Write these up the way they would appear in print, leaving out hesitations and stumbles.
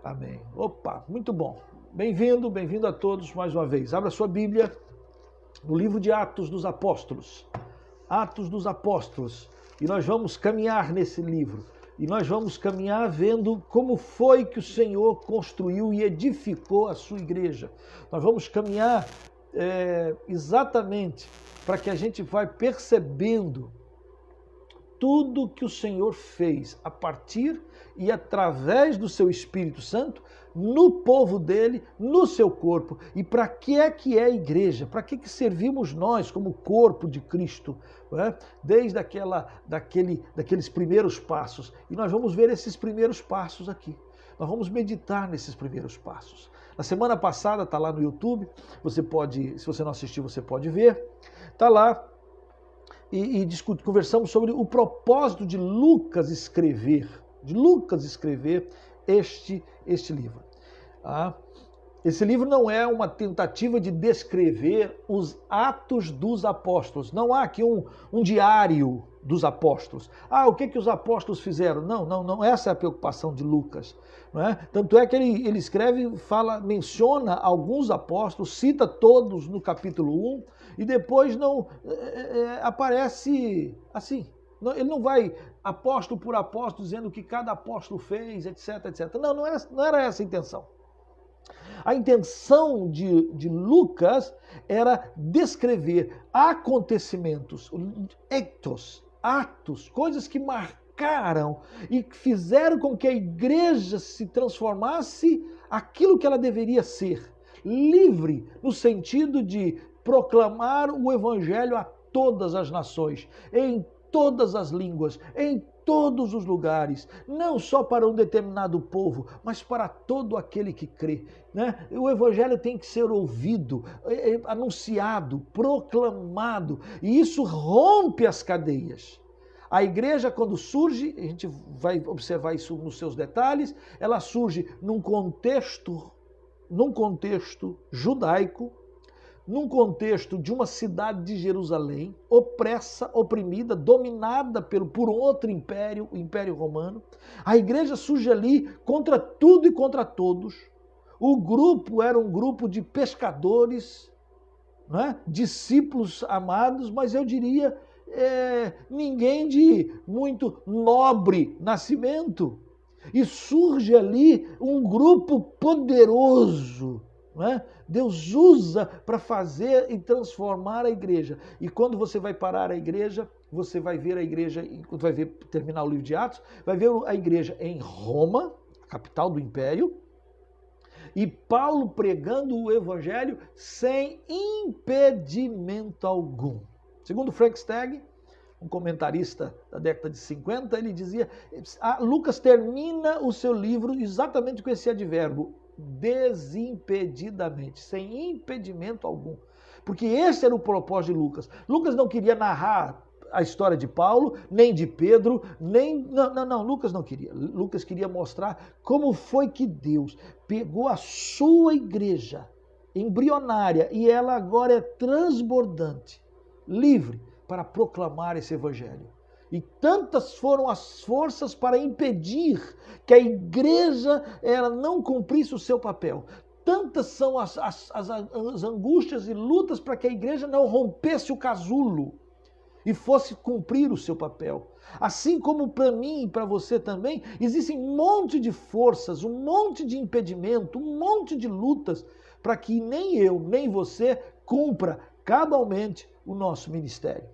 Amém. Opa, muito bom. Bem-vindo a todos mais uma vez. Abra sua Bíblia no livro de Atos dos Apóstolos. Atos dos Apóstolos. E nós vamos caminhar nesse livro. E nós vamos caminhar vendo como foi que o Senhor construiu e edificou a sua igreja. Nós vamos caminhar exatamente para que a gente vai percebendo tudo que o Senhor fez a partir e através do seu Espírito Santo no povo dele, no seu corpo. E para que é a igreja? Para que servimos nós como corpo de Cristo? Né? Desde daqueles primeiros passos. E nós vamos ver esses primeiros passos aqui. Nós vamos meditar nesses primeiros passos. Na semana passada, está lá no YouTube, você pode, se você não assistiu, você pode ver. Está lá. Conversamos sobre o propósito de Lucas escrever este livro. Esse livro não é uma tentativa de descrever os atos dos apóstolos. Não há aqui um diário dos apóstolos. O que os apóstolos fizeram? Não, essa é a preocupação de Lucas. Não é? Tanto é que ele escreve, menciona alguns apóstolos, cita todos no capítulo 1, e depois não aparece assim. Ele não vai apóstolo por apóstolo dizendo o que cada apóstolo fez, etc, etc. Não era essa a intenção. A intenção de Lucas era descrever acontecimentos, atos, coisas que marcaram e que fizeram com que a igreja se transformasse aquilo que ela deveria ser. Livre, no sentido de proclamar o evangelho a todas as nações, em todas as línguas, em todos os lugares, não só para um determinado povo, mas para todo aquele que crê. Né? O evangelho tem que ser ouvido, anunciado, proclamado, e isso rompe as cadeias. A igreja, quando surge, a gente vai observar isso nos seus detalhes, ela surge num contexto judaico, num contexto de uma cidade de Jerusalém, opressa, oprimida, dominada por outro império, o Império Romano. A igreja surge ali contra tudo e contra todos. O grupo era um grupo de pescadores, né? Discípulos amados, mas eu diria ninguém de muito nobre nascimento. E surge ali um grupo poderoso. Né? Deus usa para fazer e transformar a igreja. E quando você vai parar a igreja, você vai ver a igreja, quando vai terminar o livro de Atos, vai ver a igreja em Roma, capital do império, e Paulo pregando o evangelho sem impedimento algum. Segundo Frank Stagg, um comentarista da década de 50, ele dizia, Lucas termina o seu livro exatamente com esse advérbio, desimpedidamente, sem impedimento algum. Porque esse era o propósito de Lucas. Lucas não queria narrar a história de Paulo, nem de Pedro, Não, Lucas não queria. Lucas queria mostrar como foi que Deus pegou a sua igreja embrionária e ela agora é transbordante, livre, para proclamar esse evangelho. E tantas foram as forças para impedir que a igreja ela não cumprisse o seu papel. Tantas são as angústias e lutas para que a igreja não rompesse o casulo e fosse cumprir o seu papel. Assim como para mim e para você também, existem um monte de forças, um monte de impedimento, um monte de lutas para que nem eu, nem você cumpra cabalmente o nosso ministério.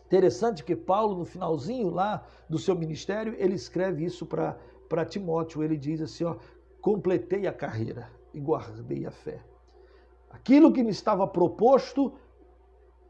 Interessante que Paulo, no finalzinho lá do seu ministério, ele escreve isso para Timóteo. Ele diz assim, completei a carreira e guardei a fé. Aquilo que me estava proposto,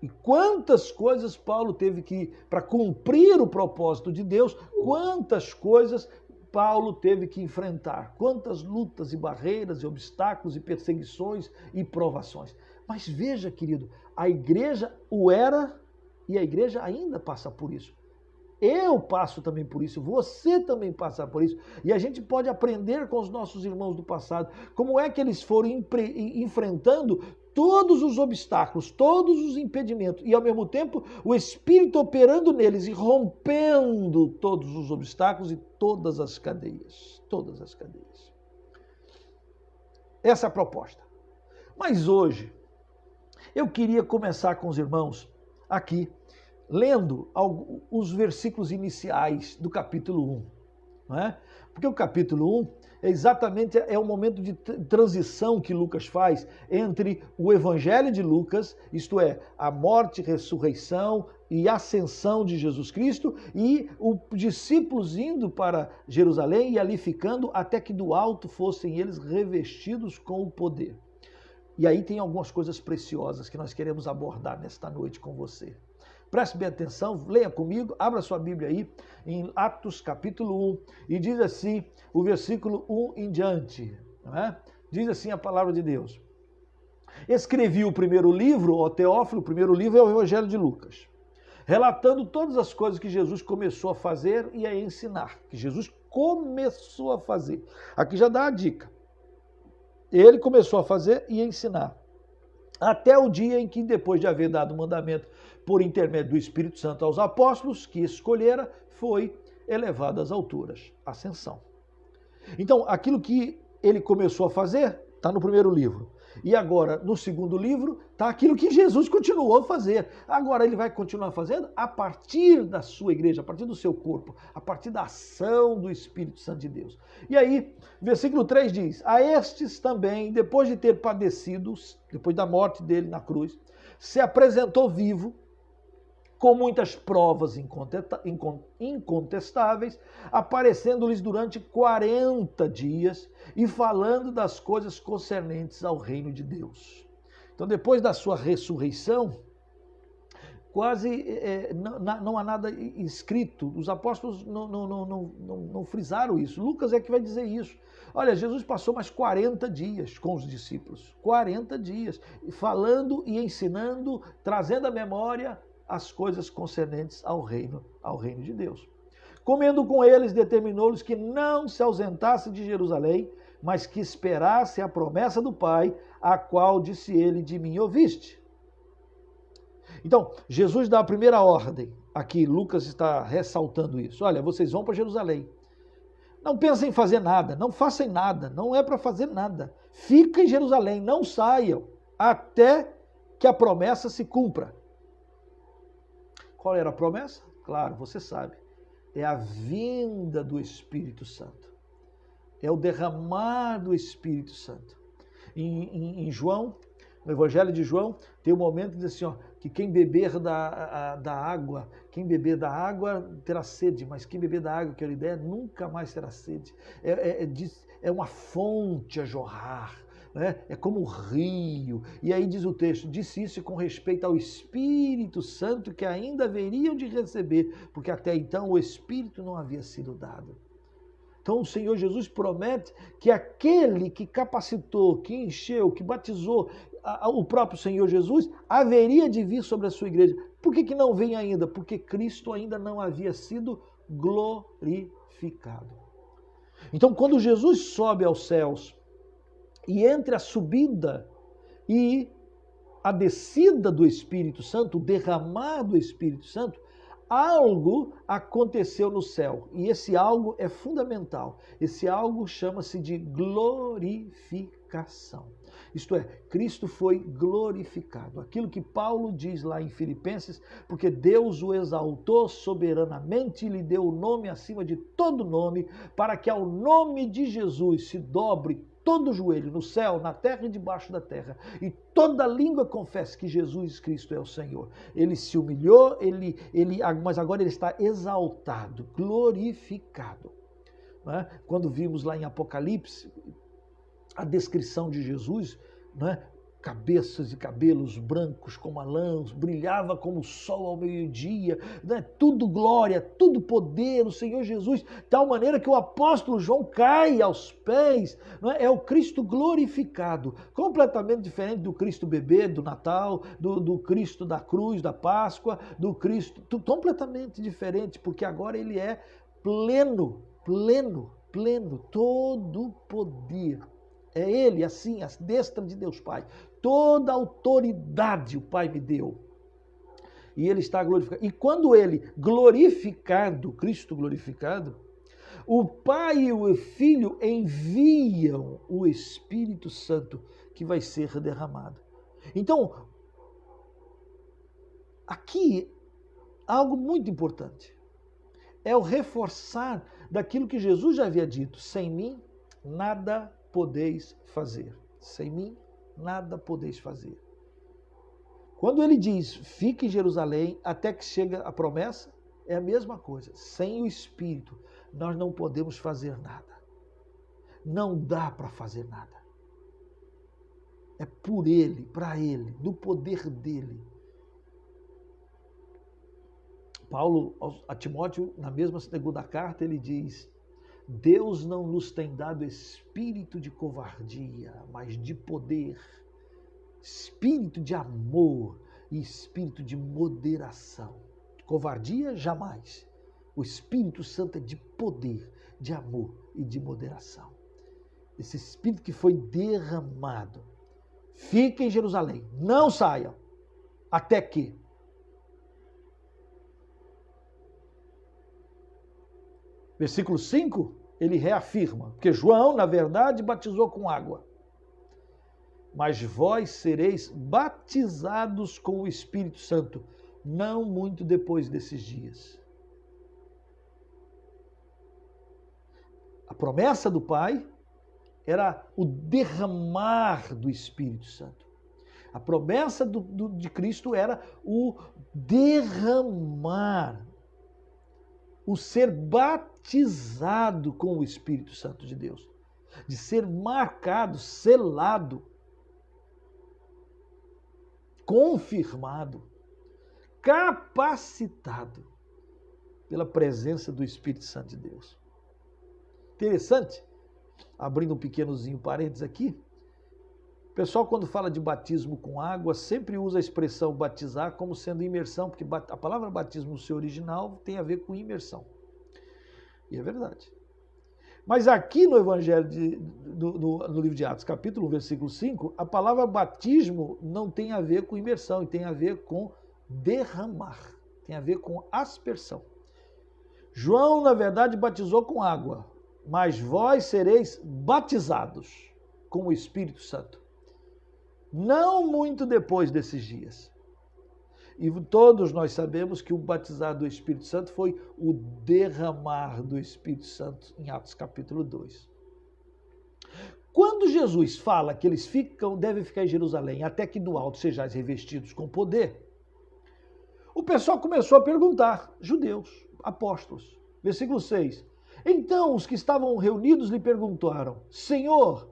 e quantas coisas Paulo teve que, para cumprir o propósito de Deus, quantas coisas Paulo teve que enfrentar, quantas lutas e barreiras e obstáculos e perseguições e provações. Mas veja, querido, a igreja o era e a igreja ainda passa por isso. Eu passo também por isso, você também passa por isso. E a gente pode aprender com os nossos irmãos do passado como é que eles foram enfrentando todos os obstáculos, todos os impedimentos, e ao mesmo tempo o Espírito operando neles e rompendo todos os obstáculos e todas as cadeias. Todas as cadeias. Essa é a proposta. Mas hoje, eu queria começar com os irmãos aqui, lendo os versículos iniciais do capítulo 1. Não é? Porque o capítulo 1 é o momento de transição que Lucas faz entre o Evangelho de Lucas, isto é, a morte, ressurreição e ascensão de Jesus Cristo, e os discípulos indo para Jerusalém e ali ficando até que do alto fossem eles revestidos com o poder. E aí tem algumas coisas preciosas que nós queremos abordar nesta noite com você. Preste bem atenção, leia comigo, abra sua Bíblia aí, em Atos capítulo 1, e diz assim, o versículo 1 em diante, não é? Diz assim a palavra de Deus. Escrevi o primeiro livro, ó Teófilo, o primeiro livro é o Evangelho de Lucas, relatando todas as coisas que Jesus começou a fazer e a ensinar, que Jesus começou a fazer. Aqui já dá a dica. Ele começou a fazer e a ensinar. Até o dia em que, depois de haver dado o mandamento por intermédio do Espírito Santo aos apóstolos, que escolhera, foi elevado às alturas, ascensão. Então, aquilo que ele começou a fazer, está no primeiro livro. E agora, no segundo livro, está aquilo que Jesus continuou a fazer. Agora ele vai continuar fazendo a partir da sua igreja, a partir do seu corpo, a partir da ação do Espírito Santo de Deus. E aí, versículo 3 diz, a estes também, depois de ter padecido, depois da morte dele na cruz, se apresentou vivo, com muitas provas incontestáveis, aparecendo-lhes durante 40 dias e falando das coisas concernentes ao reino de Deus. Então, depois da sua ressurreição, quase não há nada escrito. Os apóstolos não frisaram isso. Lucas é que vai dizer isso. Olha, Jesus passou mais 40 dias com os discípulos. 40 dias, falando e ensinando, trazendo à memória as coisas concernentes ao reino de Deus. Comendo com eles, determinou-lhes que não se ausentasse de Jerusalém, mas que esperasse a promessa do Pai, a qual disse ele, de mim ouviste. Então, Jesus dá a primeira ordem. Aqui, Lucas está ressaltando isso. Olha, vocês vão para Jerusalém. Não pensem em fazer nada, não façam nada, não é para fazer nada. Fiquem em Jerusalém, não saiam, até que a promessa se cumpra. Qual era a promessa? Claro, você sabe. É a vinda do Espírito Santo. É o derramar do Espírito Santo. Em João, no Evangelho de João, tem um momento que diz assim, ó, que quem beber da água terá sede, mas quem beber da água que eu lhe der, nunca mais terá sede. É uma fonte a jorrar. É como o rio. E aí diz o texto, disse isso com respeito ao Espírito Santo que ainda haveriam de receber, porque até então o Espírito não havia sido dado. Então o Senhor Jesus promete que aquele que capacitou, que encheu, que batizou o próprio Senhor Jesus, haveria de vir sobre a sua igreja. Por que não vem ainda? Porque Cristo ainda não havia sido glorificado. Então quando Jesus sobe aos céus, e entre a subida e a descida do Espírito Santo, o derramar do Espírito Santo, algo aconteceu no céu. E esse algo é fundamental. Esse algo chama-se de glorificação. Isto é, Cristo foi glorificado. Aquilo que Paulo diz lá em Filipenses, porque Deus o exaltou soberanamente e lhe deu o nome acima de todo nome, para que ao nome de Jesus se dobre todo joelho no céu, na terra e debaixo da terra, e toda língua confesse que Jesus Cristo é o Senhor. Ele se humilhou, mas agora ele está exaltado, glorificado. Não é? Quando vimos lá em Apocalipse a descrição de Jesus, não é? Cabeças e cabelos brancos como a lã, brilhava como o sol ao meio-dia, né? Tudo glória, tudo poder, o Senhor Jesus, de tal maneira que o apóstolo João cai aos pés, não é? É o Cristo glorificado, completamente diferente do Cristo bebê, do Natal, do Cristo da cruz, da Páscoa, do Cristo, completamente diferente, porque agora ele é pleno, todo poder. É ele, assim, a destra de Deus Pai. Toda autoridade o Pai me deu. E ele está glorificado. E quando ele, glorificado, Cristo glorificado, O Pai e o Filho enviam o Espírito Santo que vai ser derramado. Então, aqui, algo muito importante é o reforçar daquilo que Jesus já havia dito: sem mim, nada podeis fazer. Sem mim, nada podeis fazer. Quando ele diz, fique em Jerusalém até que chegue a promessa, é a mesma coisa. Sem o Espírito, nós não podemos fazer nada. Não dá para fazer nada. É por Ele, para Ele, no poder dEle. Paulo, a Timóteo, na mesma segunda carta, ele diz: Deus não nos tem dado espírito de covardia, mas de poder, espírito de amor e espírito de moderação. Covardia, jamais. O Espírito Santo é de poder, de amor e de moderação. Esse Espírito que foi derramado. Fique em Jerusalém, não saiam, até que. Versículo 5, ele reafirma, porque João, na verdade, batizou com água. Mas vós sereis batizados com o Espírito Santo, não muito depois desses dias. A promessa do Pai era o derramar do Espírito Santo. A promessa de Cristo era o derramar, o ser batizado com o Espírito Santo de Deus, de ser marcado, selado, confirmado, capacitado pela presença do Espírito Santo de Deus. Interessante, abrindo um pequenozinho parênteses aqui, o pessoal, quando fala de batismo com água, sempre usa a expressão batizar como sendo imersão, porque a palavra batismo no seu original tem a ver com imersão. E é verdade. Mas aqui no Evangelho, no livro de Atos, capítulo 1, versículo 5, a palavra batismo não tem a ver com imersão, e tem a ver com derramar, tem a ver com aspersão. João, na verdade, batizou com água, mas vós sereis batizados com o Espírito Santo. Não muito depois desses dias. E todos nós sabemos que o batizar do Espírito Santo foi o derramar do Espírito Santo em Atos capítulo 2. Quando Jesus fala que eles devem ficar em Jerusalém até que do alto sejais revestidos com poder, o pessoal começou a perguntar, judeus, apóstolos. Versículo 6. Então os que estavam reunidos lhe perguntaram: Senhor,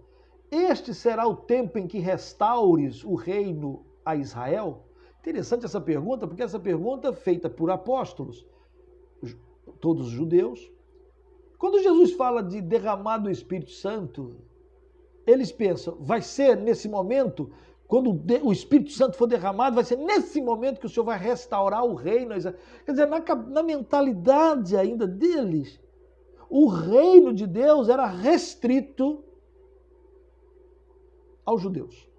este será o tempo em que restaures o reino a Israel? Interessante essa pergunta, porque essa pergunta é feita por apóstolos, todos judeus. Quando Jesus fala de derramar do Espírito Santo, eles pensam, vai ser nesse momento, quando o Espírito Santo for derramado, vai ser nesse momento que o Senhor vai restaurar o reino. Quer dizer, na mentalidade ainda deles, o reino de Deus era restrito aos judeus.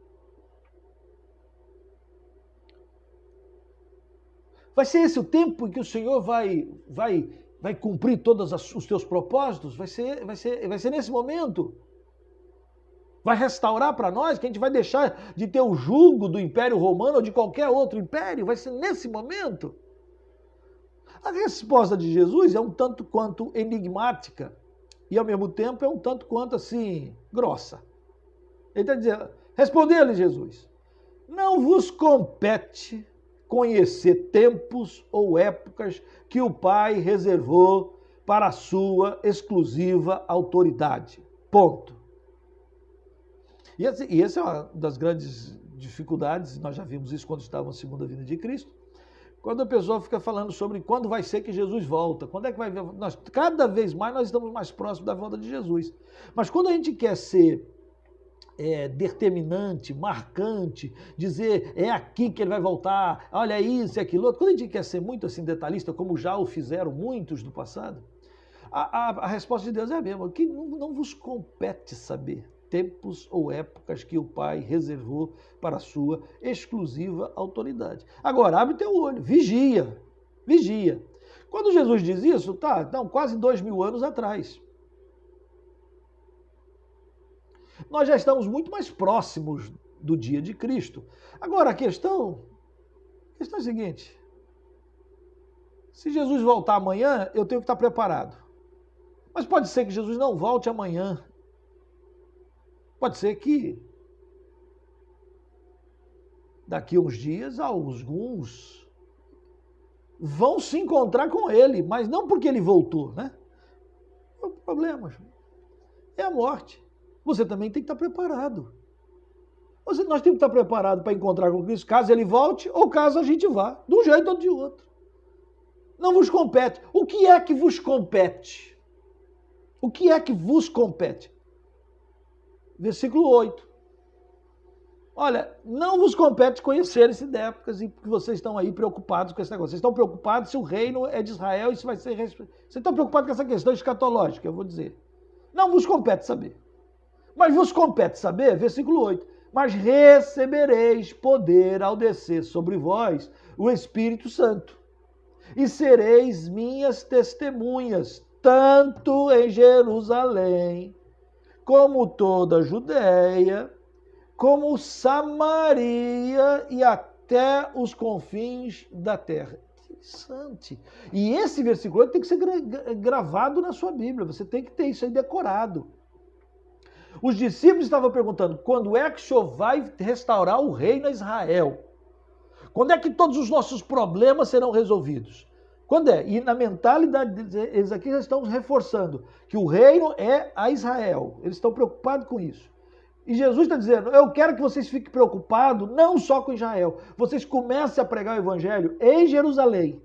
Vai ser esse o tempo em que o Senhor vai cumprir todos os teus propósitos? Vai ser nesse momento? Vai restaurar para nós, que a gente vai deixar de ter o jugo do Império Romano ou de qualquer outro império? Vai ser nesse momento? A resposta de Jesus é um tanto quanto enigmática e, ao mesmo tempo, é um tanto quanto, assim, grossa. Ele está dizendo, respondeu-lhe Jesus, não vos compete conhecer tempos ou épocas que o Pai reservou para a sua exclusiva autoridade. Ponto. E essa é uma das grandes dificuldades, nós já vimos isso quando estávamos na segunda vinda de Cristo, quando a pessoa fica falando sobre quando vai ser que Jesus volta, quando é que vai vir, cada vez mais nós estamos mais próximos da volta de Jesus. Mas quando a gente quer ser determinante, marcante, dizer é aqui que ele vai voltar, olha isso e aquilo outro, quando a gente quer ser muito assim detalhista, como já o fizeram muitos do passado, a resposta de Deus é a mesma, que não vos compete saber tempos ou épocas que o Pai reservou para a sua exclusiva autoridade. Agora, abre teu olho, vigia. Quando Jesus diz isso, quase 2000 anos atrás. Nós já estamos muito mais próximos do dia de Cristo. Agora, a questão é a seguinte: se Jesus voltar amanhã, eu tenho que estar preparado. Mas pode ser que Jesus não volte amanhã. Pode ser que daqui a uns dias, alguns vão se encontrar com ele, mas não porque ele voltou, né? O problema é a morte. Você também tem que estar preparado. Nós temos que estar preparados para encontrar com Cristo, caso ele volte ou caso a gente vá, de um jeito ou de outro. Não vos compete. O que é que vos compete? O que é que vos compete? Versículo 8. Olha, não vos compete conhecer esse épocas e que vocês estão aí preocupados com esse negócio. Vocês estão preocupados se o reino é de Israel e se vai ser... Vocês estão preocupados com essa questão escatológica, eu vou dizer. Não vos compete saber. Mas vos compete saber, versículo 8, mas recebereis poder ao descer sobre vós o Espírito Santo. E sereis minhas testemunhas, tanto em Jerusalém, como toda a Judéia, como Samaria e até os confins da terra. Interessante. E esse versículo tem que ser gravado na sua Bíblia. Você tem que ter isso aí decorado. Os discípulos estavam perguntando, quando é que o Senhor vai restaurar o reino a Israel? Quando é que todos os nossos problemas serão resolvidos? Quando é? E na mentalidade deles, eles aqui já estão reforçando que o reino é a Israel. Eles estão preocupados com isso. E Jesus está dizendo, eu quero que vocês fiquem preocupados não só com Israel. Vocês comecem a pregar o evangelho em Jerusalém.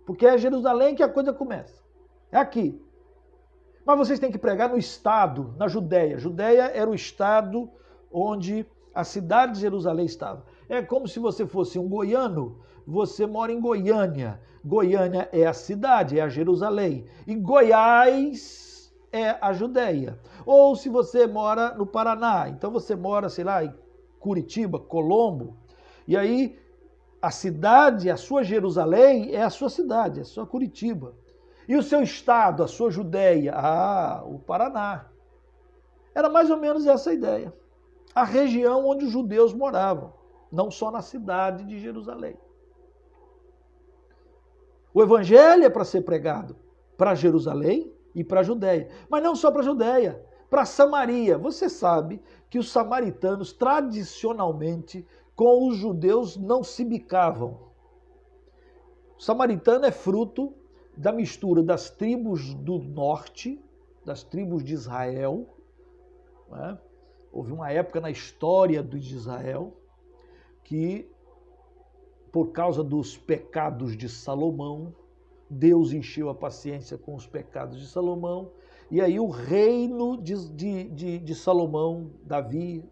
Porque é Jerusalém que a coisa começa. É aqui. Mas vocês têm que pregar no estado, na Judéia. Judéia era o estado onde a cidade de Jerusalém estava. É como se você fosse um goiano, você mora em Goiânia. Goiânia é a cidade, é a Jerusalém. E Goiás é a Judéia. Ou se você mora no Paraná, então você mora, sei lá, em Curitiba, Colombo. E aí a cidade, a sua Jerusalém é a sua cidade, é a sua Curitiba. E o seu estado, a sua Judéia, o Paraná. Era mais ou menos essa a ideia. A região onde os judeus moravam, não só na cidade de Jerusalém. O evangelho é para ser pregado para Jerusalém e para a Judéia. Mas não só para a Judéia, para Samaria. Você sabe que os samaritanos, tradicionalmente, com os judeus não se bicavam. O samaritano é fruto da mistura das tribos do norte, das tribos de Israel. Né? Houve uma época na história de Israel que, por causa dos pecados de Salomão, Deus encheu a paciência com os pecados de Salomão, e aí o reino de Salomão, Davi,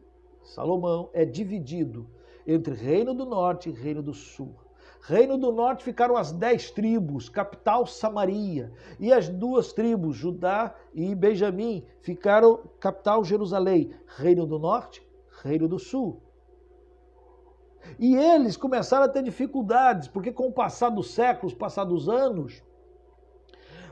Salomão, é dividido entre reino do norte e reino do sul. Reino do norte ficaram as 10 tribos, capital Samaria. E as 2 tribos, Judá e Benjamim, ficaram capital Jerusalém. Reino do norte, reino do sul. E eles começaram a ter dificuldades, porque com o passar dos séculos, passar dos anos,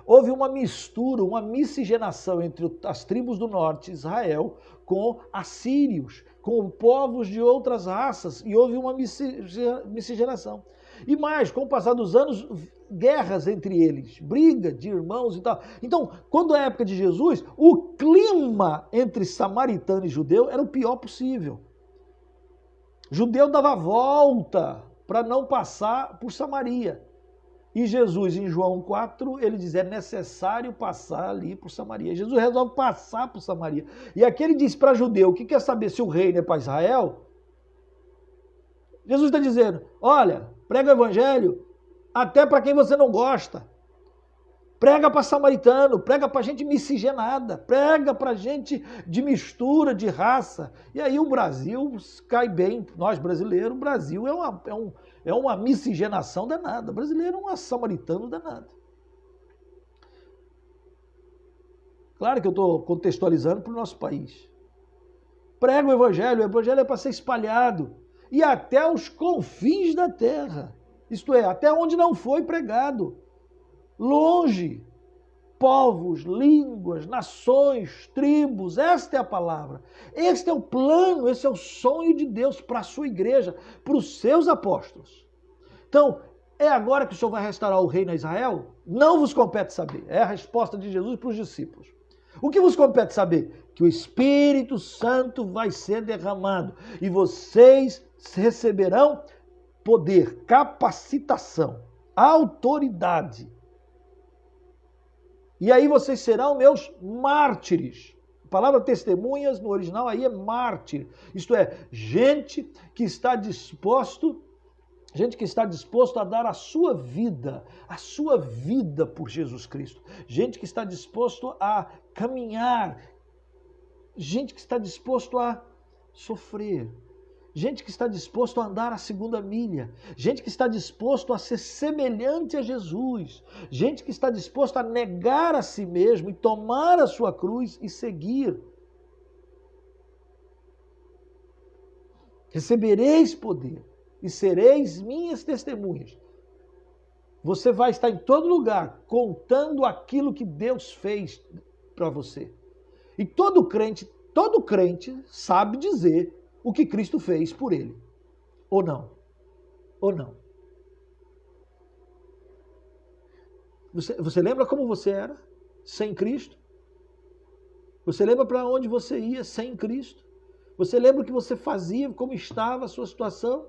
houve uma mistura, uma miscigenação entre as tribos do norte, Israel, com assírios, com povos de outras raças, e houve uma miscigenação. E mais, com o passar dos anos, guerras entre eles, briga de irmãos e tal. Então, quando é a época de Jesus, o clima entre samaritano e judeu era o pior possível. Judeu dava volta para não passar por Samaria. E Jesus, em João 4, ele diz, é necessário passar ali por Samaria. Jesus resolve passar por Samaria. E aqui ele diz para judeu, que quer saber se o reino é para Israel, Jesus está dizendo, olha, prega o evangelho até para quem você não gosta. Prega para samaritano, prega para gente miscigenada, prega para gente de mistura, de raça. E aí o Brasil cai bem, nós brasileiros, o Brasil é uma miscigenação danada. O brasileiro é um samaritano danado. Claro que eu estou contextualizando para o nosso país. Prega o evangelho é para ser espalhado. E até os confins da terra. Isto é, até onde não foi pregado. longe. Povos, línguas, nações, tribos, esta é a palavra. Este é o plano, esse é o sonho de Deus para a sua igreja, para os seus apóstolos. Então, é agora que o Senhor vai restaurar o reino a Israel? Não vos compete saber. É a resposta de Jesus para os discípulos. O que vos compete saber? Que o Espírito Santo vai ser derramado e vocês receberão poder, capacitação, autoridade. E aí vocês serão meus mártires. A palavra testemunhas no original aí é mártir. Isto é, gente que está disposto a dar a sua vida por Jesus Cristo. Gente que está disposto a caminhar. Gente que está disposto a sofrer. Gente que está disposto a andar a segunda milha. Gente que está disposto a ser semelhante a Jesus. Gente que está disposto a negar a si mesmo e tomar a sua cruz e seguir. Recebereis poder e sereis minhas testemunhas. Você vai estar em todo lugar contando aquilo que Deus fez para você. E todo crente sabe dizer o que Cristo fez por ele. Ou não? Ou não? Você lembra como você era sem Cristo? Você lembra para onde você ia sem Cristo? Você lembra o que você fazia, como estava a sua situação?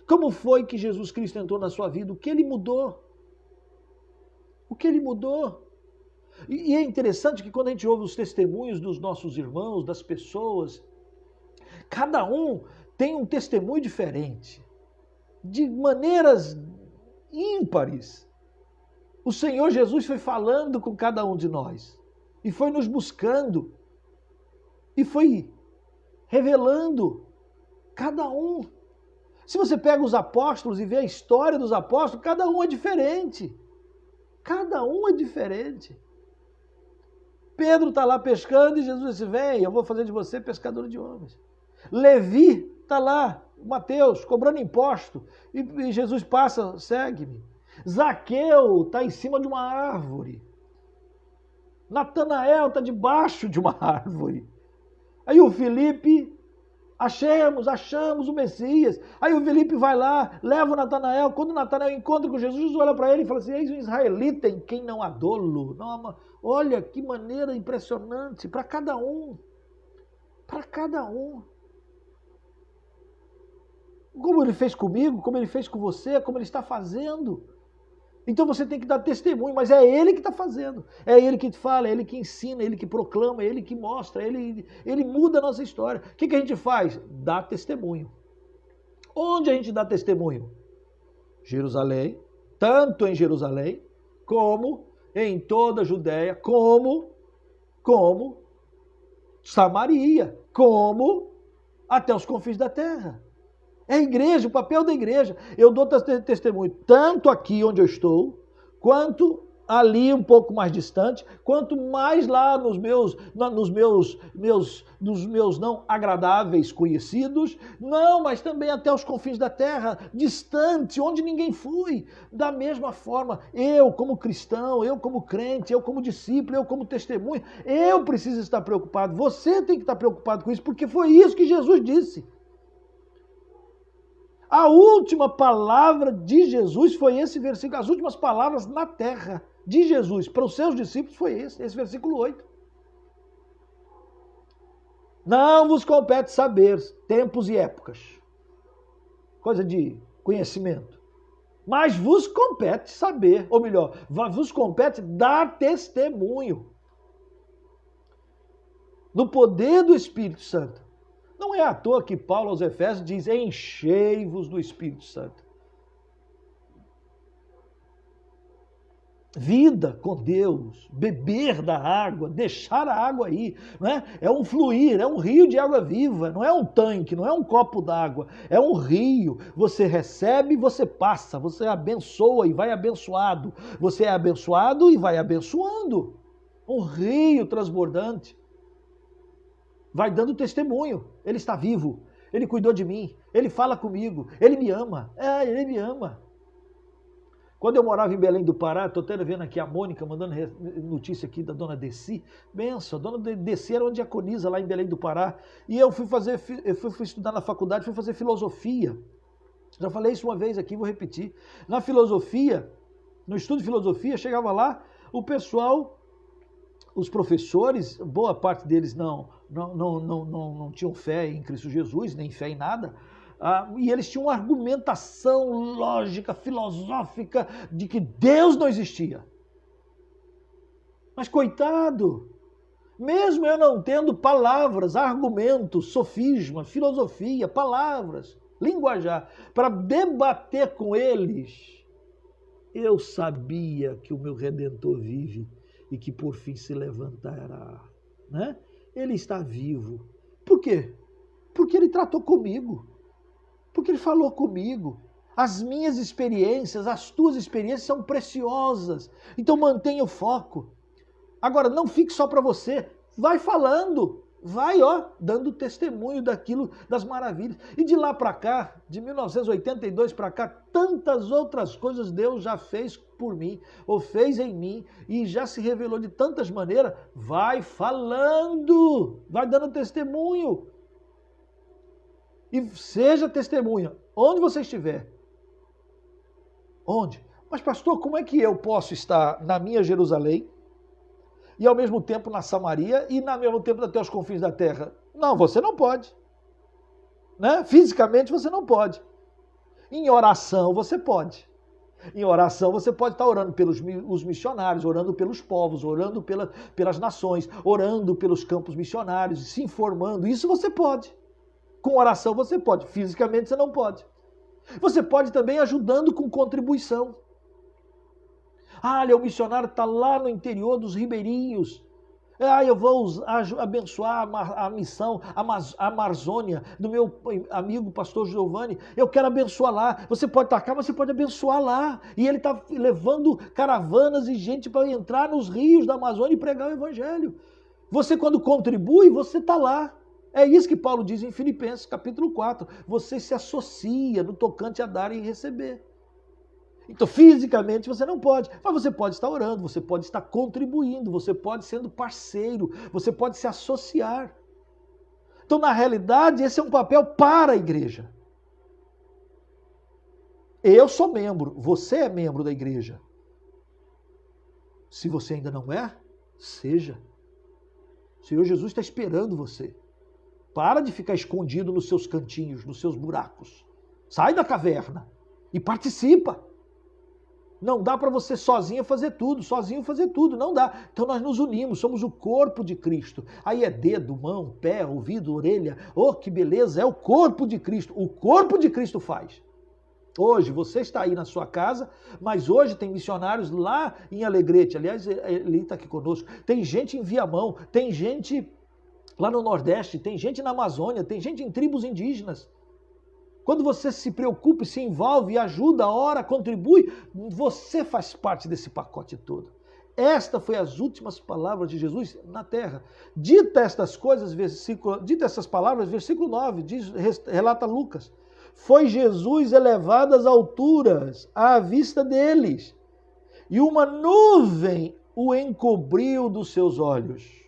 Como foi que Jesus Cristo entrou na sua vida? O que ele mudou? O que ele mudou? E é interessante que quando a gente ouve os testemunhos dos nossos irmãos, das pessoas, cada um tem um testemunho diferente, de maneiras ímpares. O Senhor Jesus foi falando com cada um de nós, e foi nos buscando, e foi revelando cada um. Se você pega os apóstolos e vê a história dos apóstolos, cada um é diferente. Cada um é diferente. Pedro está lá pescando e Jesus disse, vem, eu vou fazer de você pescador de homens. Levi está lá, Mateus, cobrando imposto, e Jesus passa, segue-me. Zaqueu está em cima de uma árvore. Natanael está debaixo de uma árvore. Aí o Filipe, achamos o Messias. Aí o Filipe vai lá, leva o Natanael. Quando o Natanael encontra com Jesus, Jesus olha para ele e fala assim, eis um israelita em quem não há dolo. Não, olha que maneira impressionante, para cada um. Para cada um. Como ele fez comigo, como ele fez com você, como ele está fazendo. Então você tem que dar testemunho, mas é ele que está fazendo. É ele que fala, é ele que ensina, é ele que proclama, é ele que mostra, ele muda a nossa história. O que a gente faz? Dá testemunho. Onde a gente dá testemunho? Jerusalém, tanto em Jerusalém, como em toda a Judéia, como Samaria, como até os confins da terra. É a igreja, o papel da igreja. Eu dou testemunho tanto aqui onde eu estou, quanto ali um pouco mais distante, quanto mais lá nos meus não agradáveis conhecidos, não, mas também até os confins da terra, distante, onde ninguém foi. Da mesma forma, eu como cristão, eu como crente, eu como discípulo, eu como testemunho, eu preciso estar preocupado. Você tem que estar preocupado com isso, porque foi isso que Jesus disse. A última palavra de Jesus foi esse versículo. As últimas palavras na terra de Jesus para os seus discípulos foi esse versículo 8. Não vos compete saber tempos e épocas. Coisa de conhecimento. Mas vos compete saber, ou melhor, vos compete dar testemunho do poder do Espírito Santo. Não é à toa que Paulo aos Efésios diz, enchei-vos do Espírito Santo. Vida com Deus, beber da água, deixar a água aí, não é? É um fluir, é um rio de água viva, não é um tanque, não é um copo d'água, é um rio. Você recebe, você passa, você abençoa e vai abençoado. Você é abençoado e vai abençoando. Um rio transbordante. Vai dando testemunho. Ele está vivo. Ele cuidou de mim. Ele fala comigo. Ele me ama. Ele me ama. Quando eu morava em Belém do Pará, estou até vendo aqui a Mônica mandando notícia aqui da dona Desi. Benção, a dona Desi era uma diaconisa lá em Belém do Pará. E eu fui estudar na faculdade, fui fazer filosofia. Já falei isso uma vez aqui, vou repetir. Na filosofia, no estudo de filosofia, chegava lá, o pessoal, os professores, boa parte deles não tinham fé em Cristo Jesus, nem fé em nada. E eles tinham uma argumentação lógica, filosófica, de que Deus não existia. Mas coitado, mesmo eu não tendo palavras, argumentos, sofisma, filosofia, palavras, linguajar, para debater com eles, eu sabia que o meu Redentor vive e que por fim se levantará. Né? Ele está vivo. Por quê? Porque ele tratou comigo. Porque ele falou comigo. As minhas experiências, as tuas experiências são preciosas. Então mantenha o foco. Agora, não fique só para você. Vai falando. Vai, dando testemunho daquilo, das maravilhas. E de lá para cá, de 1982 para cá, tantas outras coisas Deus já fez por mim, ou fez em mim, e já se revelou de tantas maneiras. Vai falando. Vai dando testemunho. E seja testemunha, onde você estiver. Onde? Mas pastor, como é que eu posso estar na minha Jerusalém e ao mesmo tempo na Samaria e ao mesmo tempo até os confins da terra? Não, você não pode. Né? Fisicamente você não pode. Em oração você pode. Em oração você pode estar orando pelos os missionários, orando pelos povos, orando pelas nações, orando pelos campos missionários, se informando. Isso você pode. Com oração você pode, fisicamente você não pode. Você pode também ajudando com contribuição. Olha, o missionário está lá no interior dos ribeirinhos. Eu vou abençoar a missão, a Amazônia, do meu amigo pastor Giovanni. Eu quero abençoar lá. Você pode estar cá, mas você pode abençoar lá. E ele está levando caravanas e gente para entrar nos rios da Amazônia e pregar o evangelho. Você, quando contribui, você está lá. É isso que Paulo diz em Filipenses, capítulo 4. Você se associa no tocante a dar e receber. Então, fisicamente, você não pode. Mas você pode estar orando, você pode estar contribuindo, você pode sendo parceiro, você pode se associar. Então, na realidade, esse é um papel para a igreja. Eu sou membro, você é membro da igreja. Se você ainda não é, seja. O Senhor Jesus está esperando você. Para de ficar escondido nos seus cantinhos, nos seus buracos. Sai da caverna e participa. Não dá para você sozinho fazer tudo, não dá. Então nós nos unimos, somos o corpo de Cristo. Aí é dedo, mão, pé, ouvido, orelha. Oh, que beleza, é o corpo de Cristo. O corpo de Cristo faz. Hoje você está aí na sua casa, mas hoje tem missionários lá em Alegrete. Aliás, ele está aqui conosco. Tem gente em Viamão, tem gente lá no Nordeste, tem gente na Amazônia, tem gente em tribos indígenas. Quando você se preocupa, se envolve, ajuda, ora, contribui, você faz parte desse pacote todo. Esta foi as últimas palavras de Jesus na terra. Dita essas palavras, versículo 9, relata Lucas. Foi Jesus elevado às alturas, à vista deles, e uma nuvem o encobriu dos seus olhos.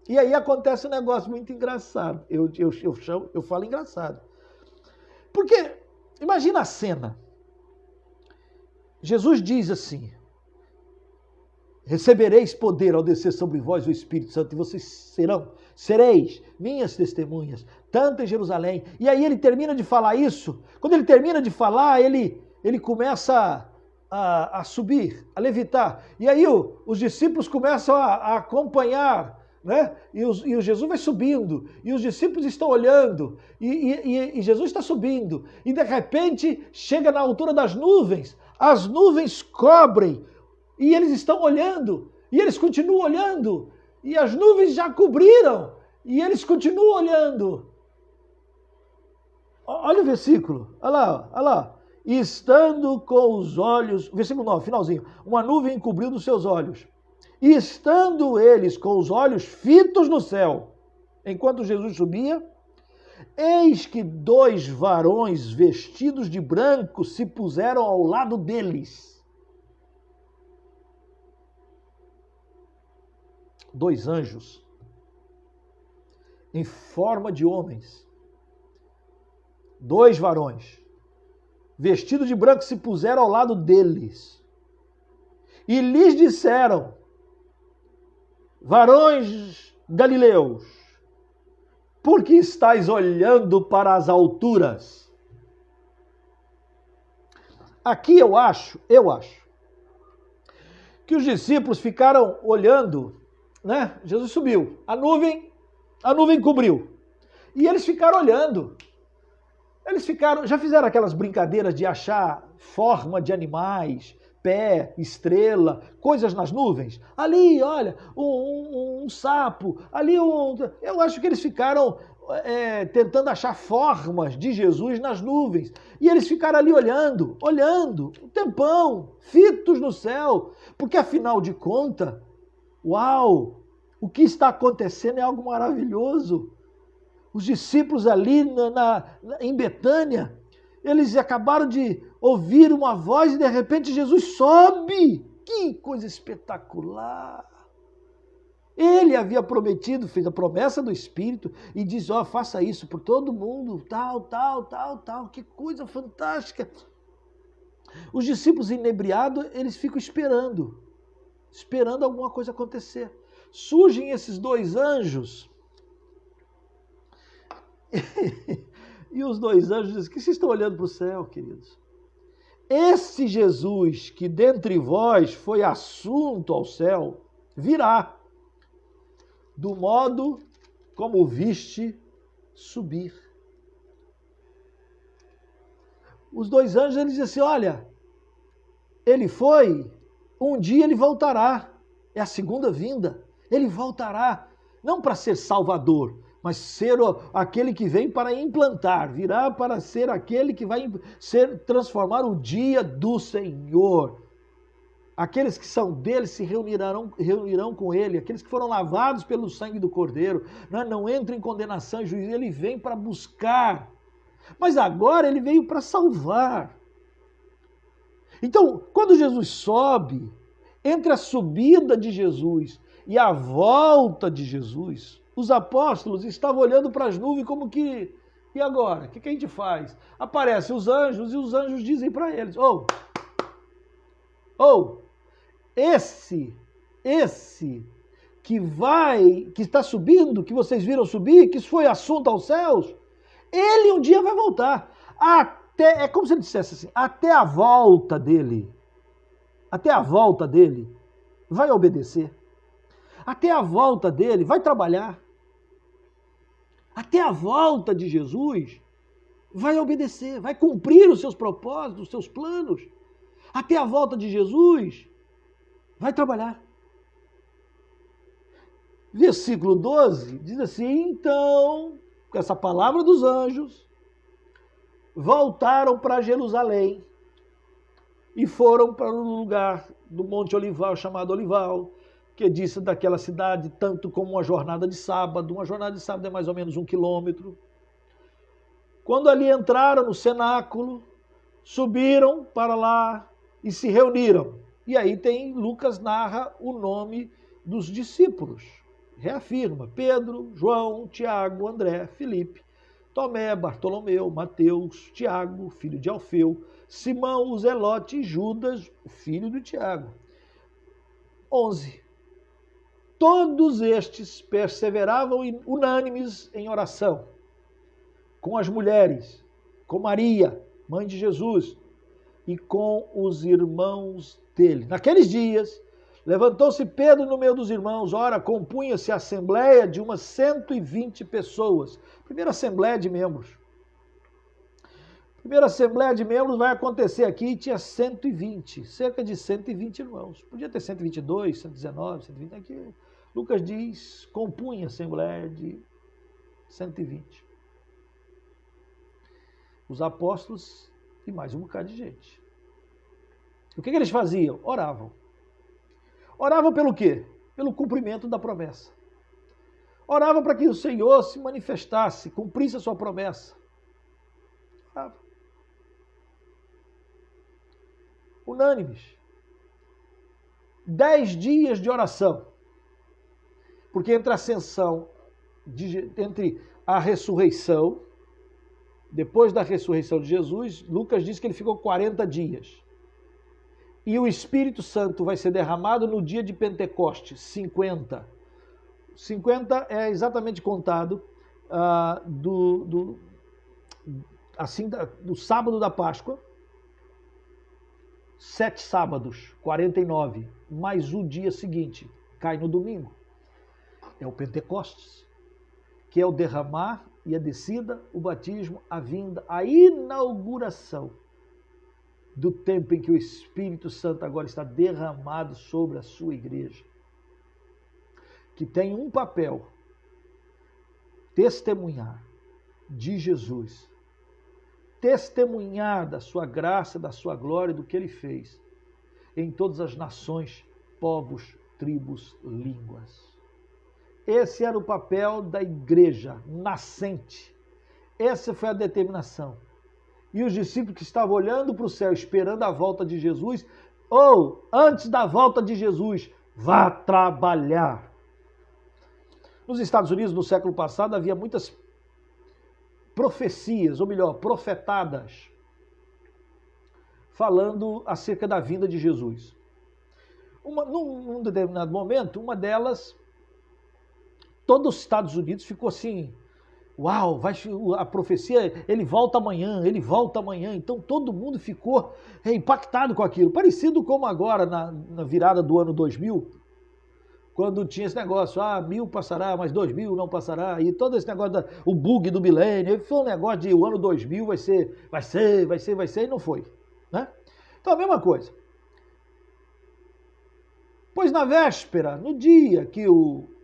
E aí acontece um negócio muito engraçado. Eu falo engraçado. Porque, imagina a cena. Jesus diz assim: recebereis poder ao descer sobre vós o Espírito Santo, e vocês sereis minhas testemunhas, tanto em Jerusalém. E aí ele termina de falar isso. Quando ele termina de falar, ele começa a subir, a levitar. E aí os discípulos começam a acompanhar, né? E o Jesus vai subindo, e os discípulos estão olhando, e Jesus está subindo, e de repente chega na altura das nuvens, as nuvens cobrem, e eles estão olhando, e eles continuam olhando, e as nuvens já cobriram, e eles continuam olhando. Olha o versículo, olha lá. E estando com os olhos, versículo 9, finalzinho, uma nuvem encobriu dos seus olhos. E estando eles com os olhos fitos no céu, enquanto Jesus subia, eis que 2 varões vestidos de branco se puseram ao lado deles. 2 anjos em forma de homens, 2 varões, vestidos de branco, se puseram ao lado deles e lhes disseram: varões galileus, por que estáis olhando para as alturas? Aqui eu acho que os discípulos ficaram olhando, né? Jesus subiu, a nuvem cobriu. E eles ficaram olhando. Já fizeram aquelas brincadeiras de achar forma de animais, pé, estrela, coisas nas nuvens. Ali, olha, um sapo, ali Eu acho que eles ficaram tentando achar formas de Jesus nas nuvens. E eles ficaram ali olhando, um tempão, fitos no céu. Porque afinal de contas, uau, o que está acontecendo é algo maravilhoso. Os discípulos ali em Betânia, eles acabaram de ouvir uma voz e de repente Jesus sobe. Que coisa espetacular! Ele havia prometido, fez a promessa do Espírito e diz, faça isso por todo mundo, tal. Que coisa fantástica! Os discípulos inebriados, eles ficam esperando alguma coisa acontecer. Surgem esses 2 anjos e os 2 anjos dizem, que vocês estão olhando para o céu, queridos? Esse Jesus que dentre vós foi assunto ao céu, virá do modo como viste subir. Os 2 anjos, eles dizem assim, olha, ele foi, um dia ele voltará, é a segunda vinda, ele voltará, não para ser salvador, mas ser aquele que vem para implantar, virá para ser aquele que vai transformar o dia do Senhor. Aqueles que são dele se reunirão com ele, aqueles que foram lavados pelo sangue do Cordeiro, não entram em condenação e juízo, ele vem para buscar. Mas agora ele veio para salvar. Então, quando Jesus sobe, entre a subida de Jesus e a volta de Jesus, os apóstolos estavam olhando para as nuvens como que, e agora? O que a gente faz? Aparecem os anjos e os anjos dizem para eles, esse que está subindo, que vocês viram subir, que isso foi assunto aos céus, ele um dia vai voltar. É como se ele dissesse assim, até a volta dele, vai obedecer. Até a volta dele, vai trabalhar. Até a volta de Jesus, vai obedecer, vai cumprir os seus propósitos, os seus planos. Até a volta de Jesus, vai trabalhar. Versículo 12 diz assim, então, com essa palavra dos anjos, voltaram para Jerusalém e foram para um lugar do Monte Olival, chamado Olival, que disse daquela cidade tanto como uma jornada de sábado. Uma jornada de sábado é mais ou menos 1 quilômetro. Quando ali entraram no cenáculo, subiram para lá e se reuniram. E aí Lucas narra o nome dos discípulos. Reafirma, Pedro, João, Tiago, André, Filipe, Tomé, Bartolomeu, Mateus, Tiago, filho de Alfeu, Simão, o Zelote e Judas, o filho do Tiago. 11. Todos estes perseveravam unânimes em oração, com as mulheres, com Maria, mãe de Jesus, e com os irmãos dele. Naqueles dias, levantou-se Pedro no meio dos irmãos, ora, compunha-se a assembleia de umas 120 pessoas. Primeira assembleia de membros. Primeira assembleia de membros vai acontecer aqui e tinha 120, cerca de 120 irmãos. Podia ter 122, 119, 120, aqui Lucas diz, compunha a assembleia de 120. Os apóstolos e mais um bocado de gente. O que eles faziam? Oravam. Oravam pelo quê? Pelo cumprimento da promessa. Oravam para que o Senhor se manifestasse, cumprisse a sua promessa. Oravam. Unânimes. 10 dias de oração. Porque entre a ascensão, entre a ressurreição, depois da ressurreição de Jesus, Lucas diz que ele ficou 40 dias. E o Espírito Santo vai ser derramado no dia de Pentecostes, 50. 50 é exatamente contado do sábado da Páscoa, 7 sábados, 49, mais o dia seguinte, cai no domingo. É o Pentecostes, que é o derramar e a descida, o batismo, a vinda, a inauguração do tempo em que o Espírito Santo agora está derramado sobre a sua igreja, que tem um papel: testemunhar de Jesus, testemunhar da sua graça, da sua glória, do que ele fez em todas as nações, povos, tribos, línguas. Esse era o papel da igreja nascente. Essa foi a determinação. E os discípulos que estavam olhando para o céu, esperando a volta de Jesus, ou antes da volta de Jesus, vá trabalhar. Nos Estados Unidos, no século passado, havia muitas profecias, ou melhor, profetadas, falando acerca da vinda de Jesus. Num determinado momento, uma delas, todos os Estados Unidos ficou assim: uau, a profecia, ele volta amanhã, ele volta amanhã. Então todo mundo ficou impactado com aquilo. Parecido como agora, na virada do ano 2000, quando tinha esse negócio, 1000 passará, mas 2000 não passará. E todo esse negócio, o bug do milênio, foi um negócio de o ano 2000 vai ser, e não foi. Né? Então a mesma coisa. Pois na véspera, no dia que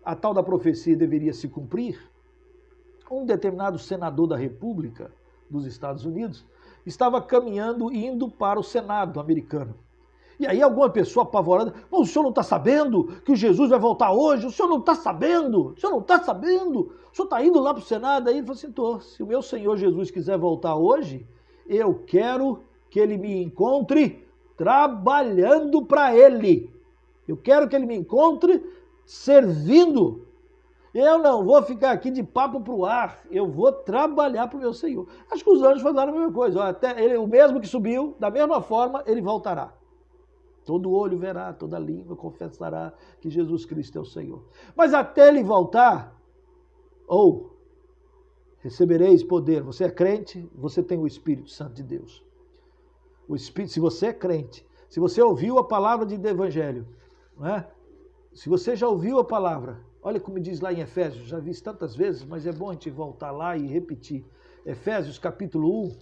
a tal da profecia deveria se cumprir, um determinado senador da República dos Estados Unidos estava caminhando, indo para o Senado americano. E aí alguma pessoa apavorada: o senhor não está sabendo que o Jesus vai voltar hoje? O senhor não está sabendo? O senhor não está sabendo? O senhor está indo lá para o Senado? Aí ele falou assim: se o meu Senhor Jesus quiser voltar hoje, eu quero que ele me encontre trabalhando para ele. Eu quero que ele me encontre servindo. Eu não vou ficar aqui de papo para o ar, eu vou trabalhar para o meu Senhor. Acho que os anjos falaram a mesma coisa. Até ele, o mesmo que subiu, da mesma forma, ele voltará. Todo olho verá, toda língua confessará que Jesus Cristo é o Senhor. Mas até ele voltar, recebereis poder. Você é crente, você tem o Espírito Santo de Deus. O Espírito, se você é crente, se você ouviu a palavra do Evangelho, não é? Se você já ouviu a palavra, olha como diz lá em Efésios, já vi isso tantas vezes, mas é bom a gente voltar lá e repetir. Efésios capítulo 1,